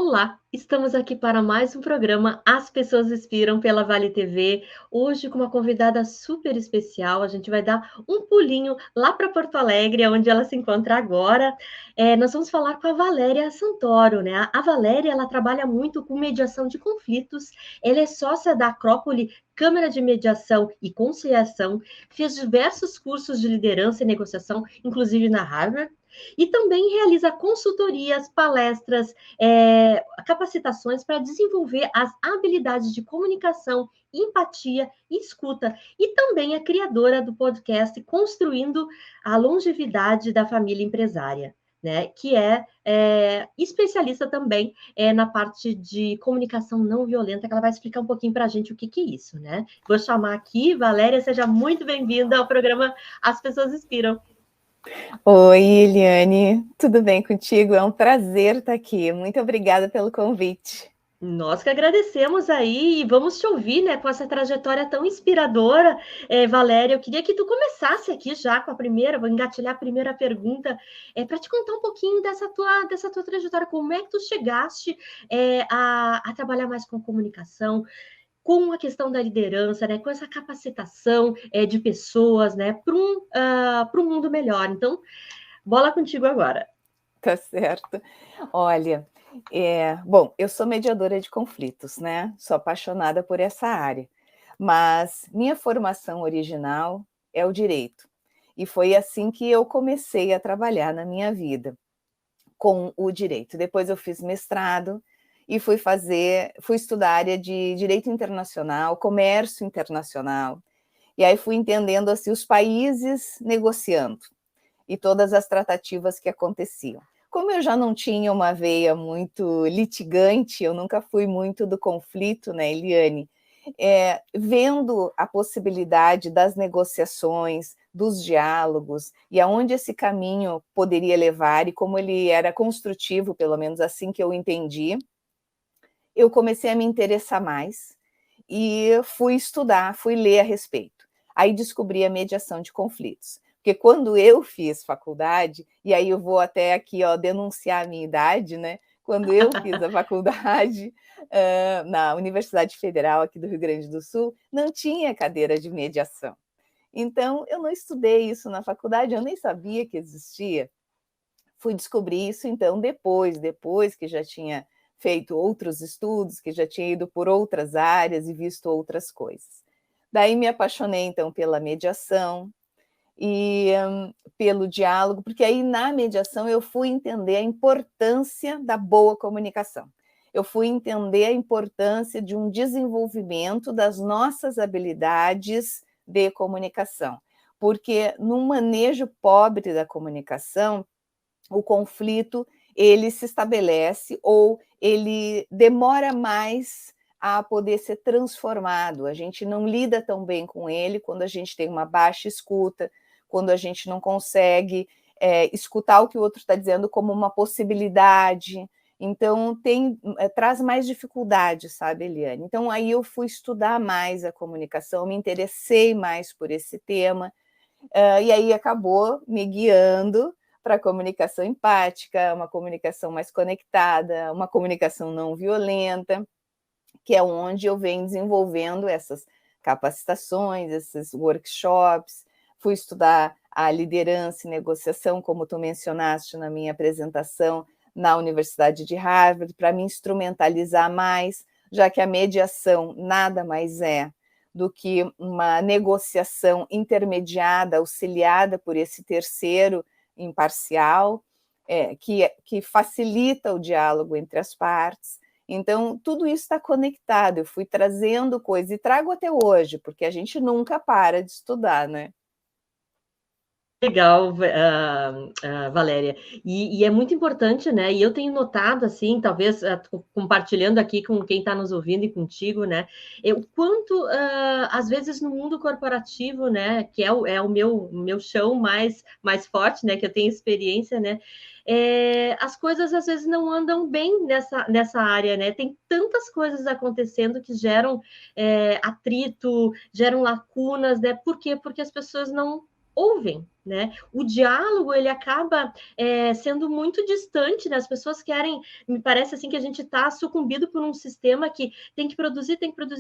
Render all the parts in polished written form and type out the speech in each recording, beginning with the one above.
Olá, estamos aqui para mais um programa As Pessoas Inspiram pela Vale TV. Hoje com uma convidada super especial, a gente vai dar um pulinho lá para Porto Alegre, onde ela se encontra agora. Nós vamos falar com a Valéria Santoro, né? A Valéria, ela trabalha muito com mediação de conflitos, ela é sócia da Acrópole Câmara de Mediação e Conciliação, fez diversos cursos de liderança e negociação, inclusive na Harvard, e também realiza consultorias, palestras, capacitações para desenvolver as habilidades de comunicação, empatia e escuta. E também é criadora do podcast Construindo a Longevidade da Família Empresária, né? Que é especialista também na parte de comunicação não violenta, que ela vai explicar um pouquinho para a gente o que é isso, né? Vou chamar aqui, Valéria, seja muito bem-vinda ao programa As Pessoas Inspiram. Oi, Eliane, tudo bem contigo? É um prazer estar aqui. Muito obrigada pelo convite. Nós que agradecemos aí e vamos te ouvir, né, com essa trajetória tão inspiradora, Valéria. Eu queria que tu começasse aqui já com a primeira, vou engatilhar a primeira pergunta, para te contar um pouquinho dessa tua trajetória, como é que tu chegaste a trabalhar mais com comunicação, com a questão da liderança, né, com essa capacitação de pessoas, né, para um mundo melhor. Então, bola contigo agora. Tá certo. Olha, bom, eu sou mediadora de conflitos, né? Sou apaixonada por essa área, mas minha formação original é o direito. E foi assim que eu comecei a trabalhar na minha vida, com o direito. Depois eu fiz mestrado e fui estudar a área de direito internacional, comércio internacional. E aí fui entendendo assim os países negociando e todas as tratativas que aconteciam. Como eu já não tinha uma veia muito litigante, eu nunca fui muito do conflito, né, Eliane? Vendo a possibilidade das negociações, dos diálogos, e aonde esse caminho poderia levar, e como ele era construtivo, pelo menos assim que eu entendi, eu comecei a me interessar mais, e fui estudar, fui ler a respeito. Aí descobri a mediação de conflitos. Porque quando eu fiz faculdade, e aí eu vou até aqui denunciar a minha idade, né? Quando eu fiz a faculdade na Universidade Federal aqui do Rio Grande do Sul, não tinha cadeira de mediação. Então, eu não estudei isso na faculdade, eu nem sabia que existia. Fui descobrir isso, então, depois que já tinha feito outros estudos, que já tinha ido por outras áreas e visto outras coisas. Daí me apaixonei, então, pela mediação, e pelo diálogo, porque aí na mediação eu fui entender a importância da boa comunicação. Eu fui entender a importância de um desenvolvimento das nossas habilidades de comunicação, porque num manejo pobre da comunicação, o conflito ele se estabelece ou ele demora mais a poder ser transformado. A gente não lida tão bem com ele quando a gente tem uma baixa escuta, quando a gente não consegue escutar o que o outro está dizendo como uma possibilidade. Então, traz mais dificuldade, sabe, Eliane? Então, aí eu fui estudar mais a comunicação, me interessei mais por esse tema, e aí acabou me guiando para a comunicação empática, uma comunicação mais conectada, uma comunicação não violenta, que é onde eu venho desenvolvendo essas capacitações, esses workshops. Fui estudar a liderança e negociação, como tu mencionaste na minha apresentação, na Universidade de Harvard, para me instrumentalizar mais, já que a mediação nada mais é do que uma negociação intermediada, auxiliada por esse terceiro imparcial, que facilita o diálogo entre as partes. Então, tudo isso está conectado. Eu fui trazendo coisas e trago até hoje, porque a gente nunca para de estudar, né? Legal, Valéria. E é muito importante, né? E eu tenho notado, assim, talvez compartilhando aqui com quem está nos ouvindo e contigo, né? O quanto, às vezes, no mundo corporativo, né? Que é o meu chão mais forte, né? Que eu tenho experiência, né? As coisas às vezes não andam bem nessa área, né? Tem tantas coisas acontecendo que geram atrito, geram lacunas, né? Por quê? Porque as pessoas ouvem, né? O diálogo, ele acaba sendo muito distante, né? As pessoas querem, me parece assim que a gente está sucumbido por um sistema que tem que produzir,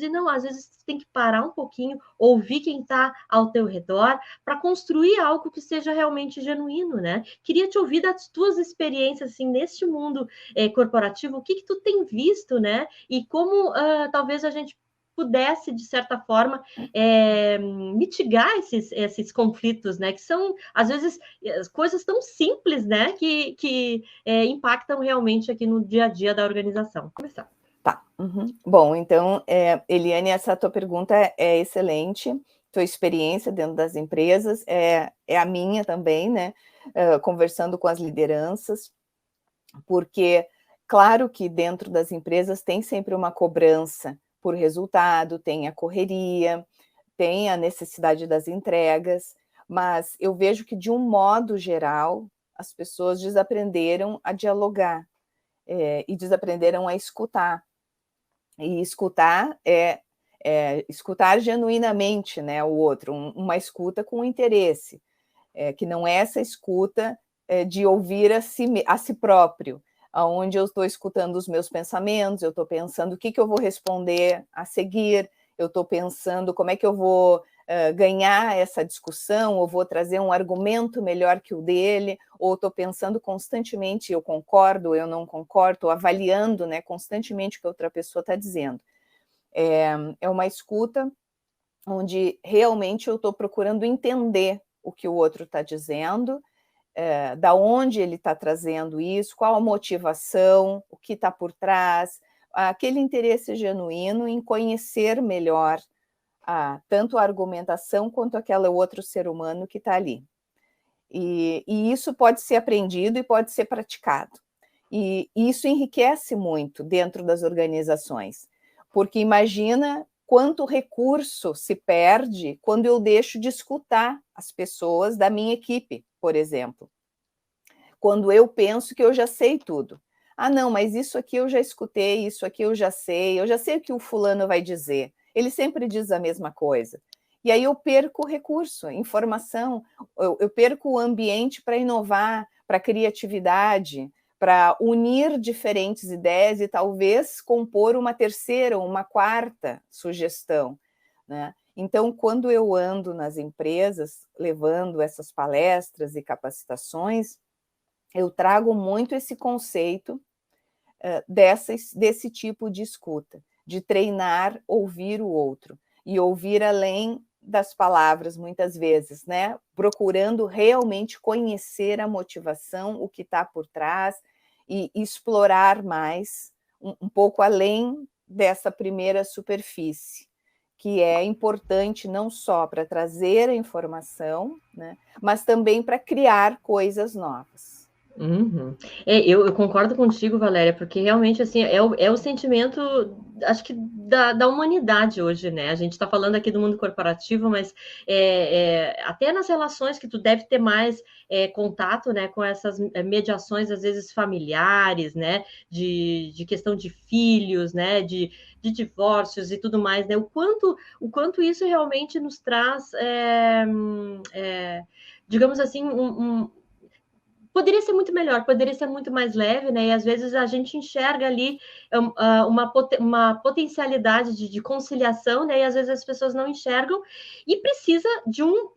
não, às vezes tem que parar um pouquinho, ouvir quem está ao teu redor, para construir algo que seja realmente genuíno, né? Queria te ouvir das tuas experiências, assim, neste mundo corporativo, o que tu tem visto, né? E como talvez a gente pudesse, de certa forma, mitigar esses conflitos, né? Que são, às vezes, coisas tão simples, né? Que impactam realmente aqui no dia a dia da organização. Vamos começar. Tá. Uhum. Bom, então, Eliane, essa tua pergunta é excelente. Tua experiência dentro das empresas é a minha também, né? Conversando com as lideranças, porque, claro que dentro das empresas tem sempre uma cobrança por resultado, tem a correria, tem a necessidade das entregas, mas eu vejo que, de um modo geral, as pessoas desaprenderam a dialogar e desaprenderam a escutar. E escutar escutar genuinamente, né, o outro, uma escuta com interesse, que não é essa escuta de ouvir a si próprio, onde eu estou escutando os meus pensamentos, eu estou pensando o que eu vou responder a seguir, eu estou pensando como é que eu vou ganhar essa discussão, ou vou trazer um argumento melhor que o dele, ou estou pensando constantemente, eu concordo, eu não concordo, estou avaliando, né, constantemente o que a outra pessoa está dizendo. É uma escuta onde realmente eu estou procurando entender o que o outro está dizendo, da onde ele está trazendo isso, qual a motivação, o que está por trás, aquele interesse genuíno em conhecer melhor tanto a argumentação quanto aquele outro ser humano que está ali. E isso pode ser aprendido e pode ser praticado. E isso enriquece muito dentro das organizações, porque imagina quanto recurso se perde quando eu deixo de escutar as pessoas da minha equipe, por exemplo. Quando eu penso que eu já sei tudo. Ah, não, mas isso aqui eu já escutei, isso aqui eu já sei o que o fulano vai dizer. Ele sempre diz a mesma coisa. E aí eu perco recurso, informação, eu perco o ambiente para inovar, para criatividade, para unir diferentes ideias e talvez compor uma terceira ou uma quarta sugestão, né? Então, quando eu ando nas empresas, levando essas palestras e capacitações, eu trago muito esse conceito desse tipo de escuta, de treinar, ouvir o outro, e ouvir além das palavras, muitas vezes, né? Procurando realmente conhecer a motivação, o que está por trás, e explorar mais, um pouco além dessa primeira superfície, que é importante não só para trazer a informação, né, mas também para criar coisas novas. Uhum. Eu concordo contigo, Valéria, porque realmente assim é o sentimento, acho que da humanidade hoje, né? A gente está falando aqui do mundo corporativo, mas até nas relações que tu deve ter mais contato, né, com essas mediações, às vezes familiares, né? De questão de filhos, né? De divórcios e tudo mais, né? O quanto isso realmente nos traz, digamos assim, poderia ser muito melhor, poderia ser muito mais leve, né? E às vezes a gente enxerga ali uma potencialidade de conciliação, né? E às vezes as pessoas não enxergam e precisa de um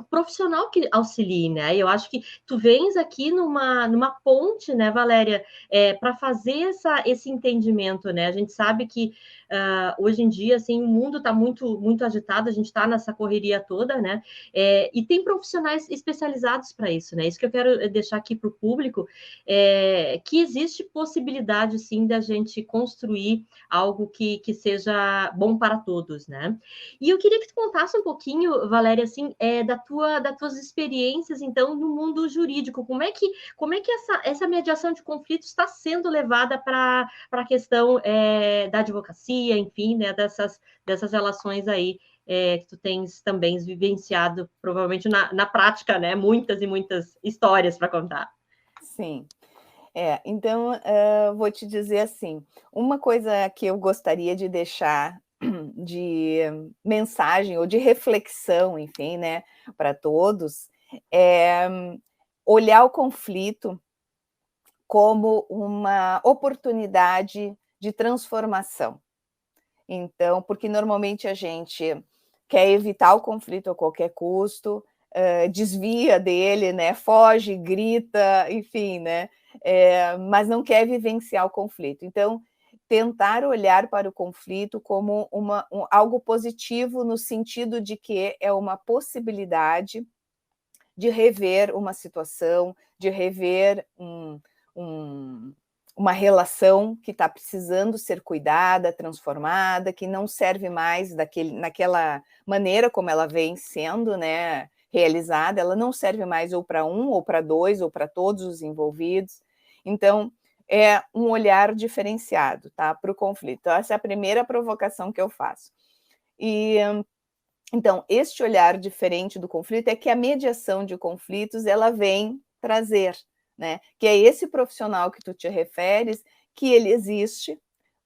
profissional que auxilie, né? E eu acho que tu vens aqui numa ponte, né, Valéria, para fazer esse entendimento, né? A gente sabe que hoje em dia, assim, o mundo está muito, muito agitado, a gente está nessa correria toda, né? E tem profissionais especializados para isso, né? Isso que eu quero deixar aqui para o público, que existe possibilidade, sim, da gente construir algo que seja bom para todos, né? E eu queria que tu contasse um pouquinho, Valéria, assim, das tuas experiências, então, no mundo jurídico. Como é que essa mediação de conflitos está sendo levada para a questão da advocacia, enfim, né, dessas relações aí que tu tens também vivenciado, provavelmente na prática, né? Muitas e muitas histórias para contar. Sim. Então, vou te dizer assim, uma coisa que eu gostaria de deixar de mensagem ou de reflexão, enfim, né, para todos, é olhar o conflito como uma oportunidade de transformação. Então, porque normalmente a gente quer evitar o conflito a qualquer custo, desvia dele, né, foge, grita, enfim, né, mas não quer vivenciar o conflito. Então, tentar olhar para o conflito como algo positivo, no sentido de que é uma possibilidade de rever uma situação, de rever uma relação que está precisando ser cuidada, transformada, que não serve mais naquela maneira como ela vem sendo, né, realizada, ela não serve mais ou para um, ou para dois, ou para todos os envolvidos. Então, é um olhar diferenciado, tá, para o conflito. Então, essa é a primeira provocação que eu faço. E então, este olhar diferente do conflito é que a mediação de conflitos ela vem trazer, né? Que é esse profissional que tu te referes, que ele existe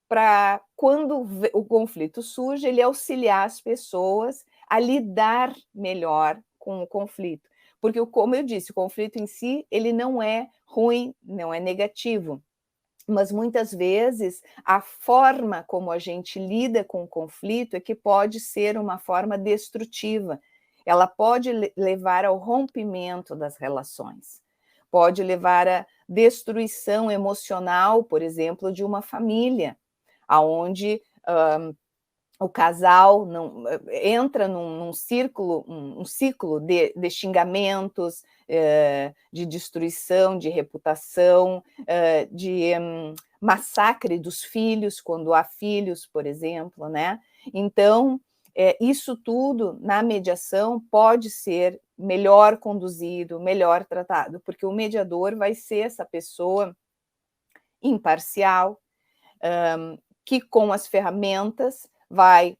para, quando o conflito surge, ele auxiliar as pessoas a lidar melhor com o conflito. Porque, como eu disse, o conflito em si, ele não é ruim, não é negativo, mas muitas vezes a forma como a gente lida com o conflito é que pode ser uma forma destrutiva. Ela pode levar ao rompimento das relações, pode levar à destruição emocional, por exemplo, de uma família, aonde o casal não entra num círculo, um ciclo de xingamentos, de destruição de reputação, de massacre dos filhos, quando há filhos, por exemplo, né? Então, isso tudo na mediação pode ser melhor conduzido, melhor tratado, porque o mediador vai ser essa pessoa imparcial, que com as ferramentas vai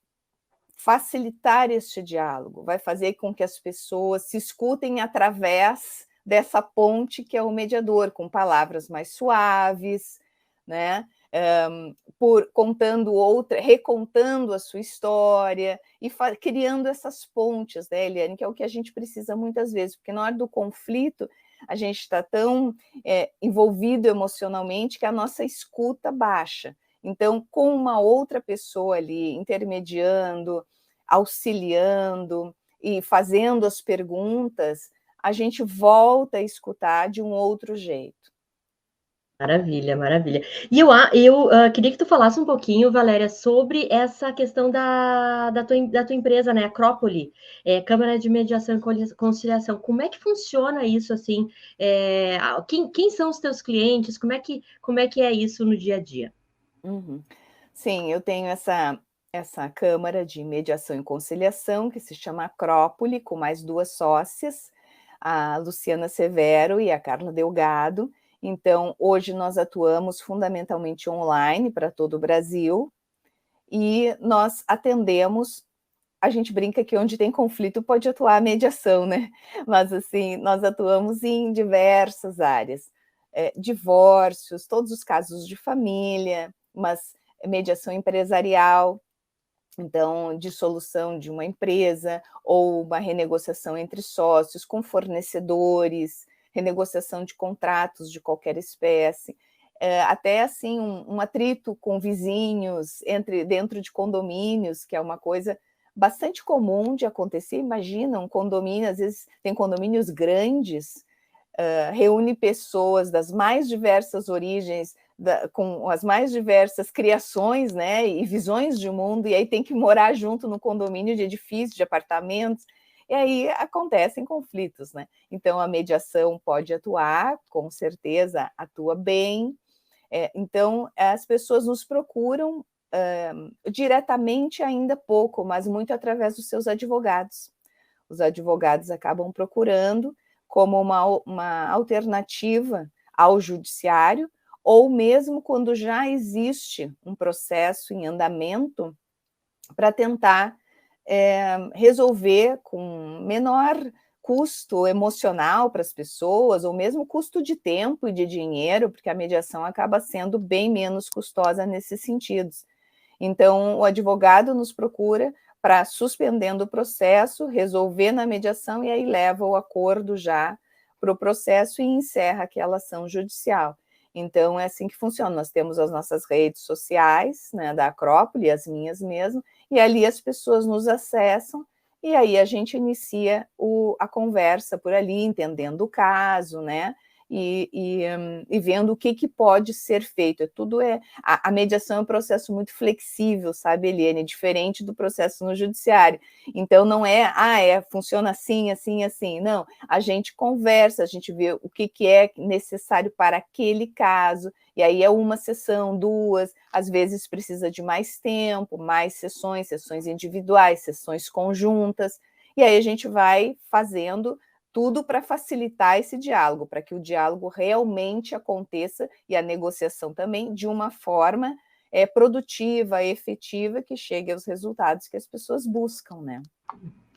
facilitar este diálogo, vai fazer com que as pessoas se escutem através dessa ponte que é o mediador, com palavras mais suaves, né? Recontando a sua história e criando essas pontes, né, Eliane, que é o que a gente precisa muitas vezes, porque na hora do conflito a gente está tão envolvido emocionalmente que a nossa escuta baixa. Então, com uma outra pessoa ali intermediando, auxiliando e fazendo as perguntas, a gente volta a escutar de um outro jeito. Maravilha, maravilha. E eu queria que tu falasse um pouquinho, Valéria, sobre essa questão da tua empresa, né, Acrópole, Câmara de Mediação e Conciliação. Como é que funciona isso, assim? Quem são os teus clientes? Como é que é isso no dia a dia? Uhum. Sim, eu tenho essa Câmara de Mediação e Conciliação, que se chama Acrópole, com mais duas sócias, a Luciana Severo e a Carla Delgado. Então, hoje nós atuamos fundamentalmente online para todo o Brasil e nós atendemos. A gente brinca que onde tem conflito pode atuar a mediação, né? Mas, assim, nós atuamos em diversas áreas. Divórcios, todos os casos de família, mas mediação empresarial, então, dissolução de uma empresa ou uma renegociação entre sócios, com fornecedores, renegociação de contratos de qualquer espécie, até assim um atrito com vizinhos, dentro de condomínios, que é uma coisa bastante comum de acontecer. Imagina, um condomínio, às vezes tem condomínios grandes, reúne pessoas das mais diversas origens, com as mais diversas criações, né, e visões de mundo, e aí tem que morar junto no condomínio de edifícios, de apartamentos, e aí acontecem conflitos, né? Então a mediação pode atuar, com certeza atua bem. Então as pessoas nos procuram diretamente ainda pouco, mas muito através dos seus advogados. Os advogados acabam procurando como uma alternativa ao judiciário, ou mesmo quando já existe um processo em andamento, para tentar resolver com menor custo emocional para as pessoas, ou mesmo custo de tempo e de dinheiro, porque a mediação acaba sendo bem menos custosa nesses sentidos. Então, o advogado nos procura para, suspendendo o processo, resolver na mediação e aí leva o acordo já para o processo e encerra aquela ação judicial. Então, é assim que funciona. Nós temos as nossas redes sociais, né, da Acrópole, as minhas mesmo, e ali as pessoas nos acessam, e aí a gente inicia a conversa por ali, entendendo o caso, né, e vendo o que pode ser feito. A mediação é um processo muito flexível, sabe, Eliane? Diferente do processo no judiciário. Então, não funciona assim, assim, assim. Não, a gente conversa, a gente vê o que é necessário para aquele caso, e aí é uma sessão, duas, às vezes precisa de mais tempo, mais sessões, sessões individuais, sessões conjuntas, e aí a gente vai fazendo tudo para facilitar esse diálogo, para que o diálogo realmente aconteça e a negociação também de uma forma produtiva, efetiva, que chegue aos resultados que as pessoas buscam, né?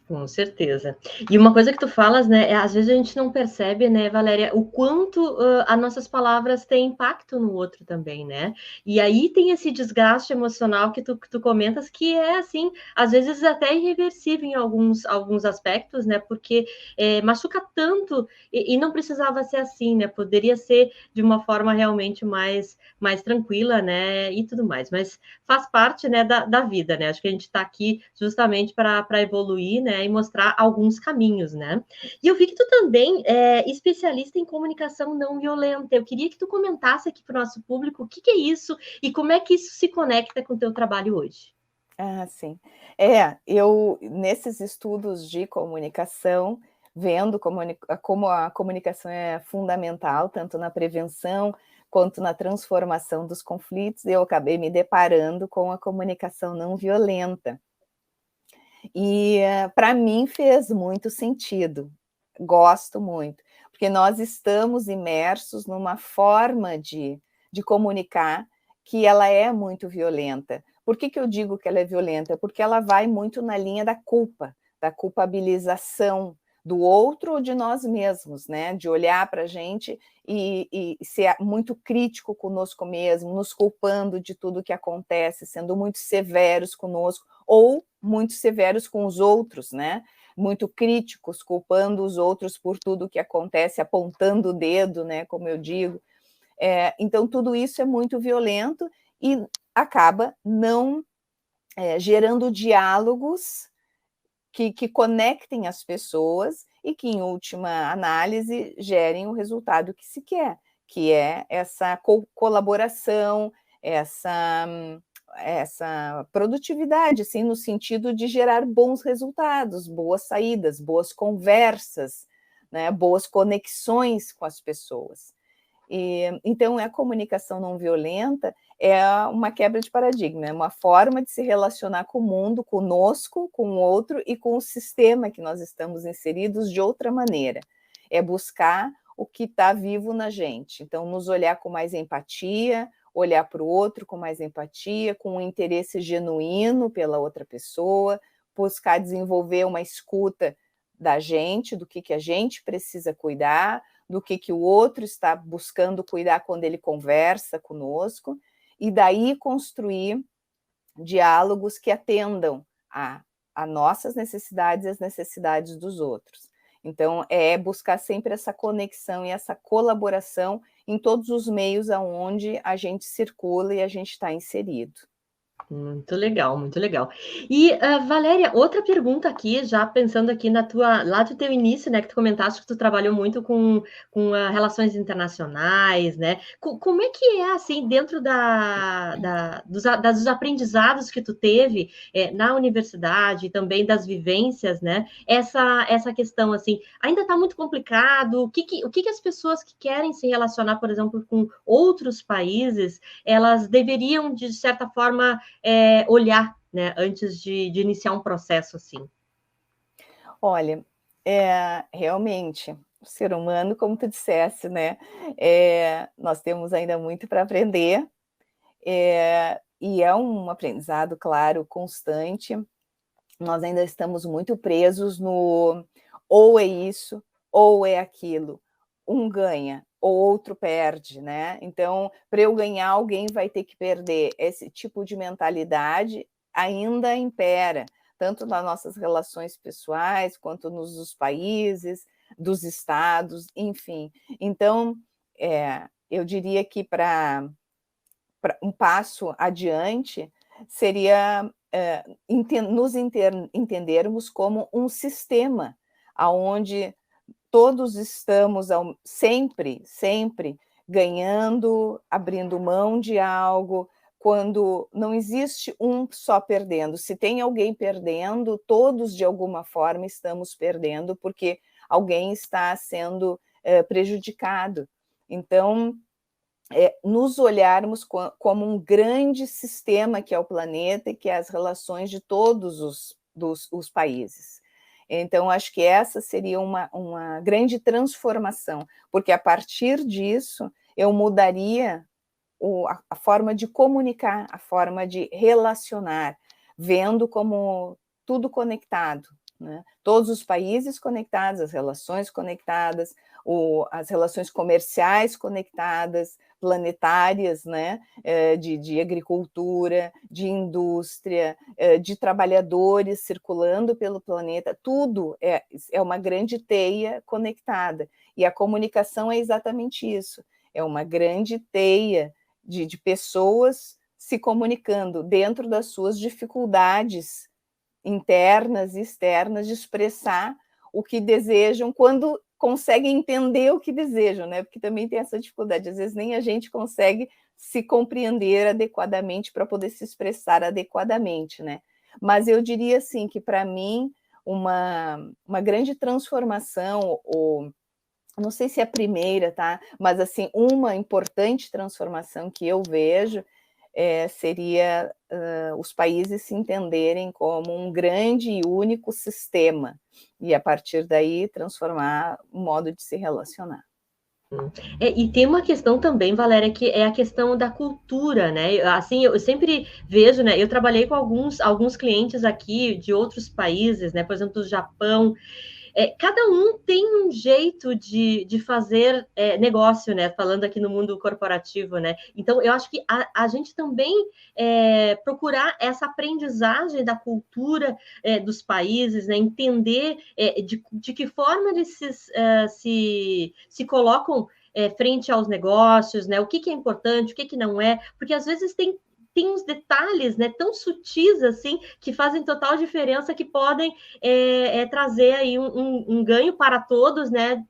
Com certeza. E uma coisa que tu falas, né, às vezes a gente não percebe, né, Valéria, o quanto as nossas palavras têm impacto no outro também, né? E aí tem esse desgaste emocional que tu comentas, que é, assim, às vezes até irreversível em alguns aspectos, né? Porque machuca tanto e não precisava ser assim, né? Poderia ser de uma forma realmente mais tranquila, né? E tudo mais. Mas faz parte, né, da vida, né? Acho que a gente está aqui justamente para evoluir, né? E mostrar alguns caminhos, né? E eu vi que tu também é especialista em comunicação não violenta. Eu queria que tu comentasse aqui para o nosso público o que é isso e como é que isso se conecta com o teu trabalho hoje. Ah, sim. Eu, nesses estudos de comunicação, vendo como a comunicação é fundamental, tanto na prevenção quanto na transformação dos conflitos, eu acabei me deparando com a comunicação não violenta. E para mim fez muito sentido, gosto muito, porque nós estamos imersos numa forma de comunicar que ela é muito violenta. Por que eu digo que ela é violenta? Porque ela vai muito na linha da culpa, da culpabilização do outro ou de nós mesmos, né? De olhar para a gente e ser muito crítico conosco mesmo, nos culpando de tudo que acontece, sendo muito severos conosco, ou muito severos com os outros, né? Muito críticos, culpando os outros por tudo que acontece, apontando o dedo, né? Como eu digo. Então, tudo isso é muito violento e acaba não gerando diálogos que conectem as pessoas e que, em última análise, gerem o resultado que se quer, que é essa colaboração, essa produtividade, assim, no sentido de gerar bons resultados, boas saídas, boas conversas, né, boas conexões com as pessoas. Então, a comunicação não violenta é uma quebra de paradigma, é uma forma de se relacionar com o mundo, conosco, com o outro e com o sistema que nós estamos inseridos de outra maneira. É buscar o que está vivo na gente. Então, nos olhar com mais empatia, olhar para o outro com mais empatia, com um interesse genuíno pela outra pessoa, buscar desenvolver uma escuta da gente, do que a gente precisa cuidar, do que o outro está buscando cuidar quando ele conversa conosco, e daí construir diálogos que atendam a nossas necessidades e as necessidades dos outros. Então, é buscar sempre essa conexão e essa colaboração em todos os meios aonde a gente circula e a gente está inserido. Muito legal, muito legal. E, Valéria, outra pergunta aqui, já pensando aqui lá do teu início, né, que tu comentaste que tu trabalhou muito com relações internacionais, né? Como é que é, assim, dentro dos aprendizados que tu teve na universidade, também das vivências, né? Essa questão, assim, ainda está muito complicado? O que as pessoas que querem se relacionar, por exemplo, com outros países, elas deveriam, de certa forma, olhar, né, antes de iniciar um processo assim? Olha, realmente, o ser humano, como tu disseste, né, nós temos ainda muito para aprender, e é um aprendizado, claro, constante. Nós ainda estamos muito presos no ou é isso, ou é aquilo. Um ganha, o outro perde, né? Então, para eu ganhar, alguém vai ter que perder. Esse tipo de mentalidade ainda impera, tanto nas nossas relações pessoais, quanto nos países, dos estados, enfim. Então, eu diria que para um passo adiante seria nos entendermos como um sistema, onde todos estamos sempre ganhando, abrindo mão de algo, quando não existe um só perdendo. Se tem alguém perdendo, todos de alguma forma estamos perdendo, porque alguém está sendo prejudicado. Então, nos olharmos como um grande sistema que é o planeta e que é as relações de todos os países. Então, acho que essa seria uma grande transformação, porque a partir disso eu mudaria a forma de comunicar, a forma de relacionar, vendo como tudo conectado, né? Todos os países conectados, as relações conectadas, as relações comerciais conectadas, planetárias, né? De agricultura, de indústria, de trabalhadores circulando pelo planeta, tudo é uma grande teia conectada. E a comunicação é exatamente isso, é uma grande teia de pessoas se comunicando dentro das suas dificuldades internas e externas de expressar o que desejam quando conseguem entender o que desejam, né? Porque também tem essa dificuldade, às vezes nem a gente consegue se compreender adequadamente para poder se expressar adequadamente, né? Mas eu diria assim que para mim uma grande transformação, ou não sei se é a primeira, tá? Mas assim, uma importante transformação que eu vejo seria os países se entenderem como um grande e único sistema, e a partir daí transformar o modo de se relacionar. E tem uma questão também, Valéria, que é a questão da cultura, né? Assim, eu sempre vejo, né? Eu trabalhei com alguns clientes aqui de outros países, né? Por exemplo, do Japão. Cada um tem um jeito de fazer negócio, né? Falando aqui no mundo corporativo, né? Então, eu acho que a gente também procurar essa aprendizagem da cultura dos países, né? Entender de que forma eles se colocam frente aos negócios, né? O que é importante, o que não é, porque às vezes tem uns detalhes, né, tão sutis assim, que fazem total diferença, que podem trazer aí um ganho para todos, né,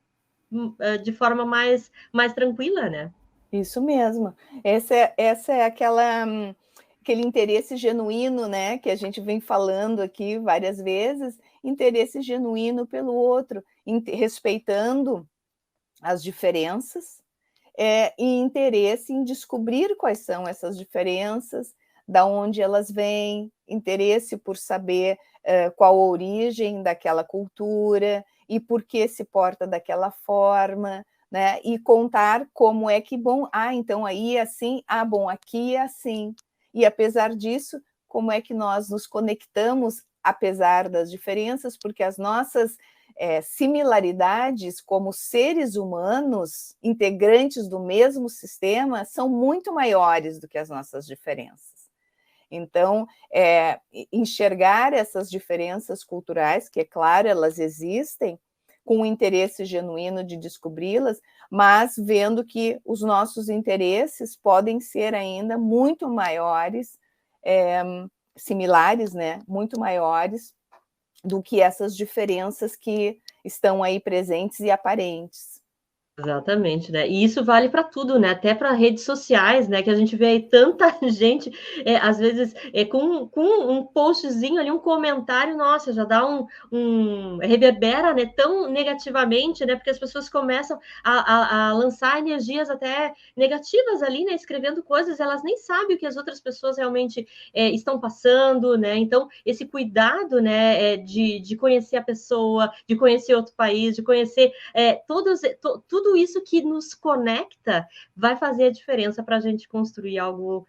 de forma mais tranquila, né? Isso mesmo. Essa é aquele interesse genuíno, né, que a gente vem falando aqui várias vezes, interesse genuíno pelo outro, respeitando as diferenças, e interesse em descobrir quais são essas diferenças, da onde elas vêm, interesse por saber qual a origem daquela cultura e por que se porta daquela forma, né? E contar como é que, bom, então aí é assim, bom, aqui é assim. E apesar disso, como é que nós nos conectamos apesar das diferenças, porque as nossas similaridades como seres humanos, integrantes do mesmo sistema, são muito maiores do que as nossas diferenças. Então, enxergar essas diferenças culturais, que é claro, elas existem, com um interesse genuíno de descobri-las, mas vendo que os nossos interesses podem ser ainda muito maiores, similares, né? Muito maiores do que essas diferenças que estão aí presentes e aparentes. Exatamente, né? E isso vale para tudo, né? Até para redes sociais, né? Que a gente vê aí tanta gente, às vezes, com um postzinho ali, um comentário, nossa, já dá reverbera, né? Tão negativamente, né? Porque as pessoas começam a lançar energias até negativas ali, né? Escrevendo coisas, elas nem sabem o que as outras pessoas realmente estão passando, né? Então, esse cuidado, né? De conhecer a pessoa, de conhecer outro país, de conhecer tudo tudo isso que nos conecta vai fazer a diferença para a gente construir algo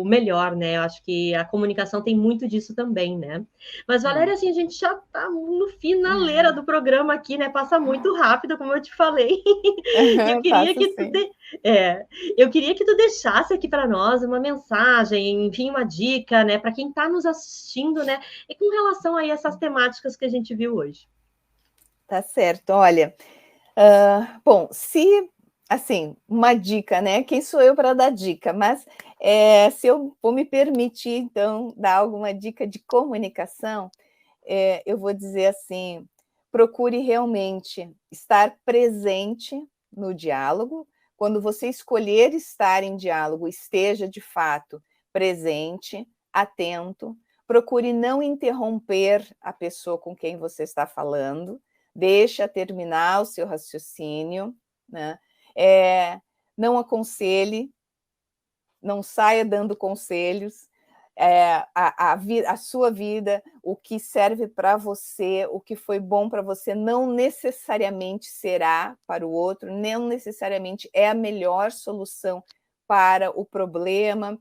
melhor, né? Eu acho que a comunicação tem muito disso também, né? Mas, Valéria, assim, a gente já está no finaleira do programa aqui, né? Passa muito rápido, como eu te falei. E eu queria Passa que sim. eu queria que tu deixasse aqui para nós uma mensagem, enfim, uma dica, né, para quem está nos assistindo, né, e com relação aí a essas temáticas que a gente viu hoje. Tá certo. Olha, bom, se assim, uma dica, né? Quem sou eu para dar dica? Mas se eu vou me permitir, então, dar alguma dica de comunicação, eu vou dizer assim: procure realmente estar presente no diálogo. Quando você escolher estar em diálogo, esteja de fato presente, atento. Procure não interromper a pessoa com quem você está falando, deixa terminar o seu raciocínio, né? Não aconselhe, não saia dando conselhos, a sua vida, o que serve para você, o que foi bom para você, não necessariamente será para o outro, não necessariamente é a melhor solução para o problema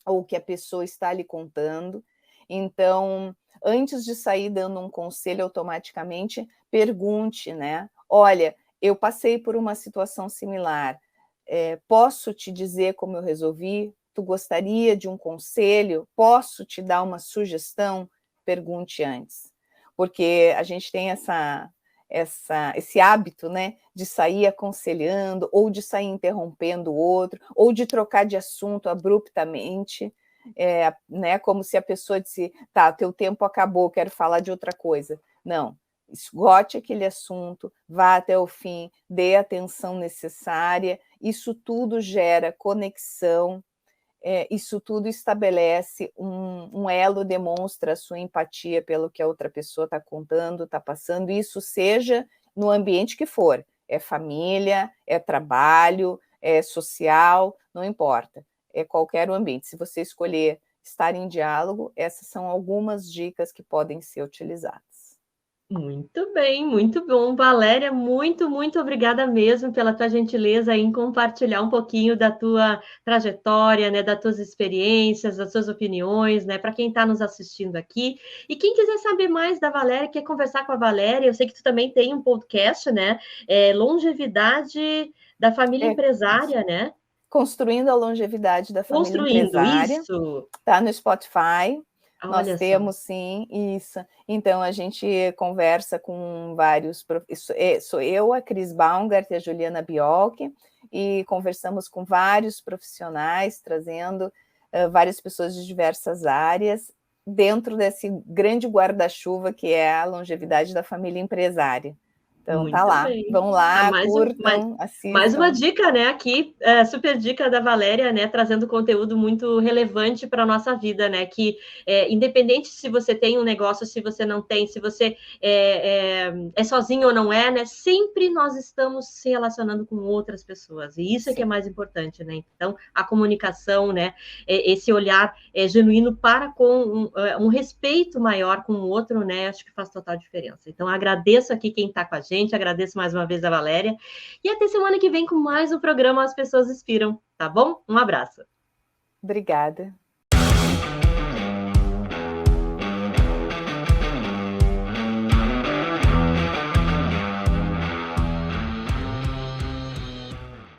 ou o que a pessoa está lhe contando. Então, antes de sair dando um conselho automaticamente, pergunte, né? Olha, eu passei por uma situação similar. Posso te dizer como eu resolvi? Tu gostaria de um conselho? Posso te dar uma sugestão? Pergunte antes. Porque a gente tem esse hábito, né, de sair aconselhando, ou de sair interrompendo o outro, ou de trocar de assunto abruptamente, né, como se a pessoa disse, tá, teu tempo acabou, quero falar de outra coisa. Não, esgote aquele assunto, vá até o fim, dê a atenção necessária, isso tudo gera conexão, isso tudo estabelece um elo, demonstra a sua empatia pelo que a outra pessoa está contando, está passando, isso seja no ambiente que for, é família, é trabalho, é social, não importa, é qualquer ambiente. Se você escolher estar em diálogo, essas são algumas dicas que podem ser utilizadas. Muito bem, muito bom. Valéria, muito, muito obrigada mesmo pela tua gentileza em compartilhar um pouquinho da tua trajetória, né, das tuas experiências, das tuas opiniões, né, para quem está nos assistindo aqui. E quem quiser saber mais da Valéria, quer conversar com a Valéria, eu sei que tu também tem um podcast, né, Longevidade da Família Empresária, né? Construindo a longevidade da família Construindo, empresária. isso. Está no Spotify. Nós Olha só. temos, sim, isso. Então, a gente conversa com vários... Sou eu, a Cris Baumgart e a Juliana Biolk, e conversamos com vários profissionais, trazendo várias pessoas de diversas áreas, dentro desse grande guarda-chuva que é a longevidade da família empresária. Então, tá Muito lá. bem. Vão lá, Mais curtam, mais uma assistam. dica, né, aqui, super dica da Valéria, né, trazendo conteúdo muito relevante para a nossa vida, né, que independente se você tem um negócio, se você não tem, se você é sozinho ou não é, né, sempre nós estamos se relacionando com outras pessoas, e isso é que é Sim. mais importante, né, então a comunicação, né, esse olhar genuíno para com um respeito maior com o outro, né, acho que faz total diferença. Então agradeço aqui quem está com a gente, agradeço mais uma vez a Valéria, e até semana que vem com mais um programa As Pessoas Inspiram, tá bom? Um abraço. Obrigada.